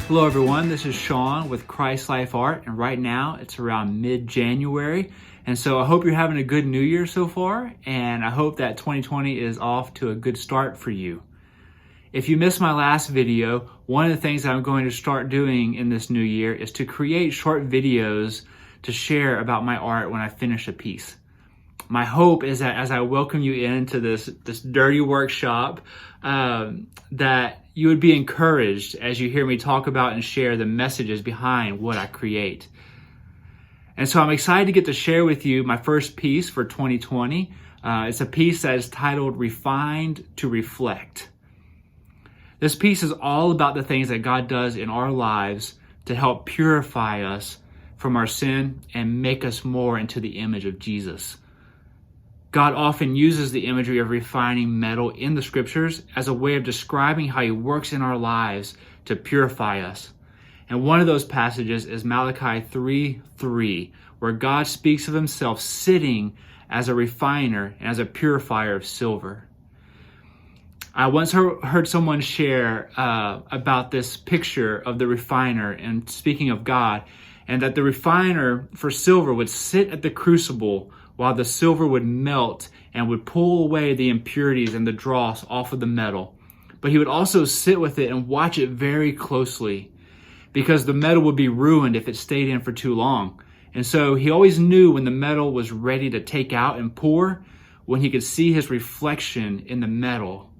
Hello everyone, this is Sean with Christ Life Art, and right now it's around mid-January, and so I hope you're having a good new year so far, and I hope that 2020 is off to a good start for you. If you missed my last video, one of the things that I'm going to start doing in this new year is to create short videos to share about my art when I finish a piece. My hope is that as I welcome you into this dirty workshop, that you would be encouraged as you hear me talk about and share the messages behind what I create. And so I'm excited to get to share with you my first piece for 2020. It's a piece that is titled Refined to Reflect. This piece is all about the things that God does in our lives to help purify us from our sin and make us more into the image of Jesus. God often uses the imagery of refining metal in the scriptures as a way of describing how he works in our lives to purify us. And one of those passages is Malachi 3:3, where God speaks of himself sitting as a refiner and as a purifier of silver. I once heard someone share about this picture of the refiner and speaking of God, and that the refiner for silver would sit at the crucible while the silver would melt and would pull away the impurities and the dross off of the metal. But he would also sit with it and watch it very closely, because the metal would be ruined if it stayed in for too long. And so he always knew when the metal was ready to take out and pour, when he could see his reflection in the metal,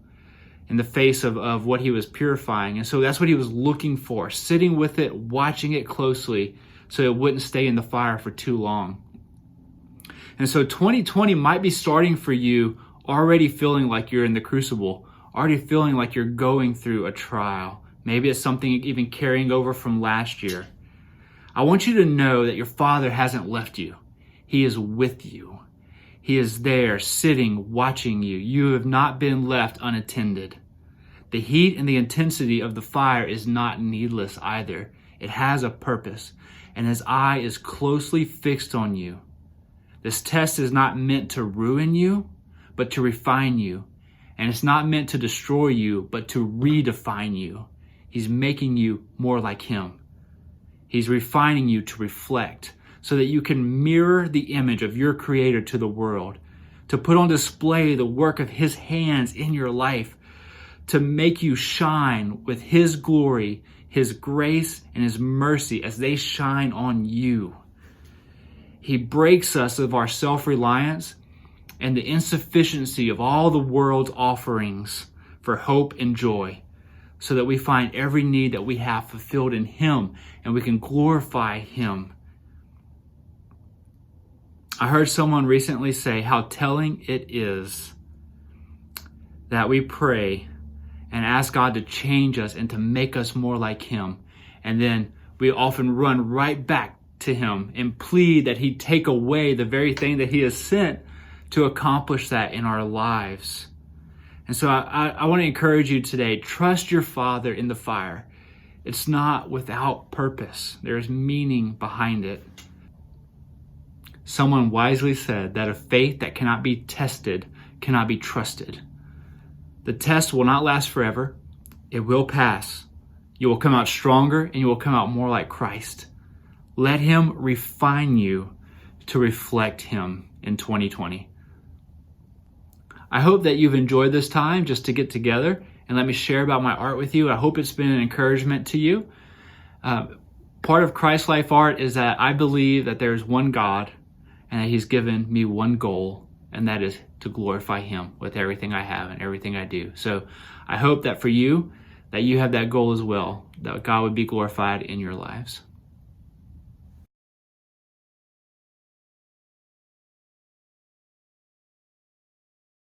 in the face of what he was purifying. And so that's what he was looking for, sitting with it, watching it closely so it wouldn't stay in the fire for too long. And so 2020 might be starting for you already feeling like you're in the crucible, already feeling like you're going through a trial. Maybe it's something even carrying over from last year. I want you to know that your Father hasn't left you. He is with you. He is there, sitting, watching you. You have not been left unattended. The heat and the intensity of the fire is not needless either. It has a purpose, and his eye is closely fixed on you. This test is not meant to ruin you, but to refine you. And it's not meant to destroy you, but to redefine you. He's making you more like him. He's refining you to reflect so that you can mirror the image of your Creator to the world, to put on display the work of his hands in your life, to make you shine with his glory, his grace, and his mercy as they shine on you. He breaks us of our self-reliance and the insufficiency of all the world's offerings for hope and joy, so that we find every need that we have fulfilled in him and we can glorify him. I heard someone recently say how telling it is that we pray and ask God to change us and to make us more like him, and then we often run right back to him and plead that he take away the very thing that he has sent to accomplish that in our lives. And so I want to encourage you today, trust your Father in the fire. It's not without purpose. There's meaning behind it. Someone wisely said that a faith that cannot be tested cannot be trusted. The test will not last forever. It will pass. You will come out stronger and you will come out more like Christ. Let him refine you to reflect him in 2020. I hope that you've enjoyed this time just to get together and let me share about my art with you. I hope it's been an encouragement to you. Part of Christ Life Art is that I believe that there's one God and that he's given me one goal, and that is to glorify him with everything I have and everything I do. So I hope that for you, that you have that goal as well, that God would be glorified in your lives.